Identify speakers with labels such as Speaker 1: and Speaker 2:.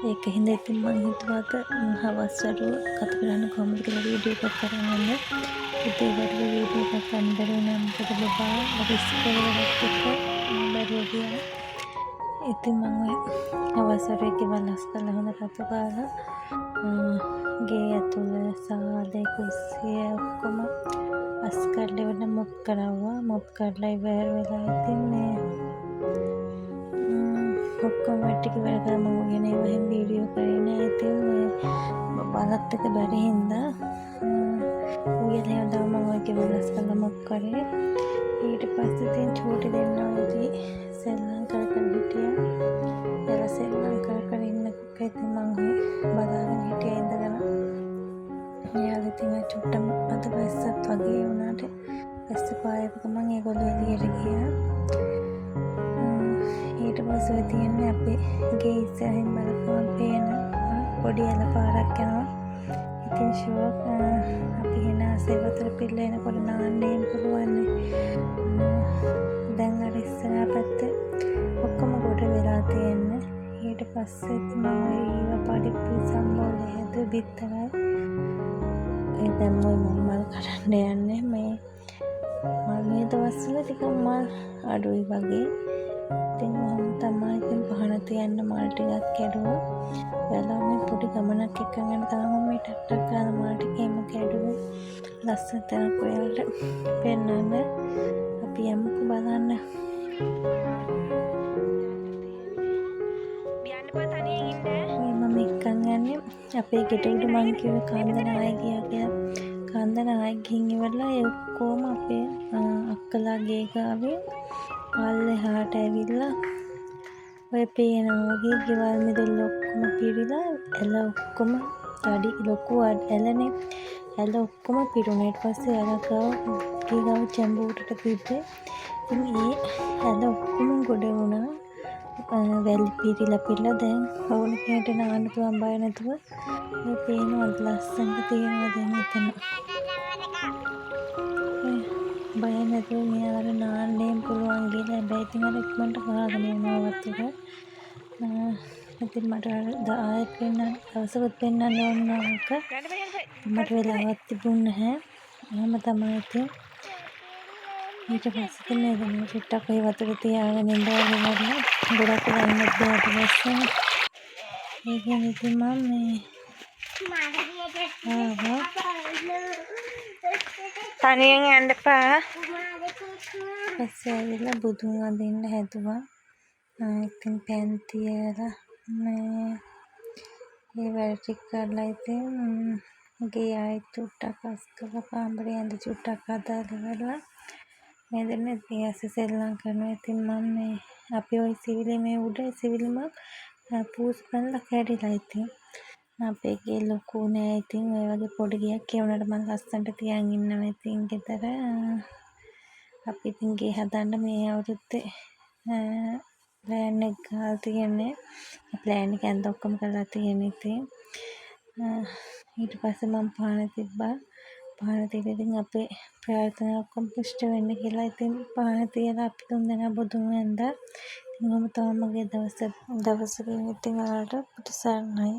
Speaker 1: ඒක හින්දා ඉතින් මං හිතුවා අද හවස් වරුව කතා කරන්න කොහොමද කියලා වීඩියෝ එකක් කරන් යන්න. උදේ වරුවේ වීඩියෝ එකක් ගන්න බැරි වුණා. මොකද බබා අර ඉස්කෝලේ වැඩත් එක්ක බැරුව ගියා. ඉතින් මං ඔය හවස් වරුවේ ගෙවල් අස් කරලා හොඳට අතු ගාලා ගේ ඇතුළ සාදේ කුස්සිය ඔක්කොම අස් කරලා ඉවරලා මොප් කරවුවා. මොප් කරලා ඉවර වෙලා ඉතින් මේ ඔක්කොම ටික ඉවර කරලා මම ගෙන ඒවෙන් වීඩියෝ කරේ නෑ. ඉතින් බබාලත් එක්ක බැරි හින්දා ඌයලා යනවා මම ඔය ගෙවල් අස් කරලා මොප් කරේ. ඊට පස්සේ ඉතින් චූටි දෙන්නා ඉතින් සෙල්ලම් කර කර හිටියා. එලා සෙල්ලම් කර කර ඉන්නකොට ඉතින් මං බලාගෙන හිටියා ඉඳගෙන. එයාලා ඉතින් චුට්ටම අද වැස්සත් වගේ වුණාට වැස්ස පායපු ගමන් ඒගොල්ලෝ එළියට ගියා. ඊට පස්සේ තියෙන්නේ අපේ ගේ ඉස්සරහින් බලපුවම පේන පොඩි ඇල පාරක් යනවා. ඉතින් ෂෝක් අපි එන ආසේ වතුර පිල්ල එනකොට නාන්න පුළුවන්. දැන් අර ඉස්සරහා පැත්තේ ඔක්කොම ගොඩ වෙලා තියෙන්නේ. ඊට පස්සේ මම ඊව පඩිප්පු සම්බෝලේ හැද බිත්තරයි. ඒ දැන් මල් කඩන්න යන්නේ මේ දවස්වල ටිකක් මල් අඩුයි වගේ. ඉතින් මම තමයි ඉතින් පහන තියන්න මල් ටිකක් කැඩුවා. වෙලා මේ පොඩි ගමනක් එක්කන් යන තරම මේ ටක් ටක් ගාන මල් ටිකේම කැඩුවා. ලස්සන තැනක් ඔයාලට පෙන්නන්න. අපි යමුකෝ බලන්න. මම එක්කන් යන්නේ අපේ ගෙට උඩ මං කිව්වේ කන්දන ආයෙ ගියා කියලා. කන්දන ආයෙ ගිහින් ඉවරලා ඒ ඔක්කොම අපේ අක්කලා ගේ ගාවේ පල්ලෙහාට ඇවිල්ලා ඔය පේනවා වගේ ගෙවල් මිදුල් ඔක්කොම පිරීලා ඇල ඔක්කොම තඩි ලොකු ඇලනේ. ඇල ඔක්කොම පිරුණා. ඊට පස්සේ ඇල ගාව චැම්බූටට තිබ්බේ. ඉතින් ඒ ඇල ඔක්කොම ගොඩ වුණා. වැල් පිරීලා දැන් ඕන කෙනෙක්ට නාන්න පුළුවන් බය නැතුව මේ පේනවද ලස්සනට තියෙනවා දැන් එතන. බය නැතුව මෙයාට නාන්නෙන් පුළුවන් කියලා. හැබැයි ඉතින් අර ඉක්මනට ගහගෙන යනවා වත් එක. ඉතින් මට ආයෙත් දවසකුත් පෙන්නන්න ඕන නෝක. මට වෙලාවක් තිබුණ නැහැ. එහෙම තමයි ඉතින්. ඊට පස්සේ මේ ගමන චුට්ටක් ඔය වතුර තියාගෙන ඉඳලා ගොඩක් ගන්නත් බෑ දැස්සන. ඒකෙන් ඉතින් මම මේ තනියෙන් යන්න එපා. පස්සේ ඇවිල්ලා බුදුන් වඳින්න හැදුවා. ඉතින් පෑන් තියලා මේ වැඩ ටික කරලා ඉතින් ගේ ආයෙත් චුට්ටක් අස් කරලා කාමරේ ඇඳ චුට්ටක් හදාලා ඉවරලා මේ දෙන්නේ පියාසෙ සෙල්ලම් කරනවා. ඉතින් මම මේ අපි ওই සිවිලි මේ උඩ සිවිලිමක් පූස් පැනලා කැඩිලා. ඉතින් අපේ ගේ ලොකු නෑ. ඉතින් ඔය වගේ පොඩි ගයක් ඒ වුණාට මම ලස්සනට තියන් ඉන්නවා. ඉතින් ගෙදර අපි ඉතින් ගේ හදන්න මේ අවුරුද්දේ ප්ලෑන් එක ගහලා තියෙන්නේ. ප්ලෑන් එක ඇඳ ඔක්කොම කරලා තියෙන්නේ. ඉතින් ඊට පස්සේ මම පහන තිබ්බා. පහන තියලා ඉතින් අපේ ප්‍රාර්ථනා ඔක්කොම පුෂ්ට වෙන්න කියලා ඉතින් පහන තියලා අපි තුන්දෙනා බුදුන් වැන්දා. ඉතින් ඔහොම තමයි මගේ දවසකින් ඉතින් ඔයාලට පිටසරණයි.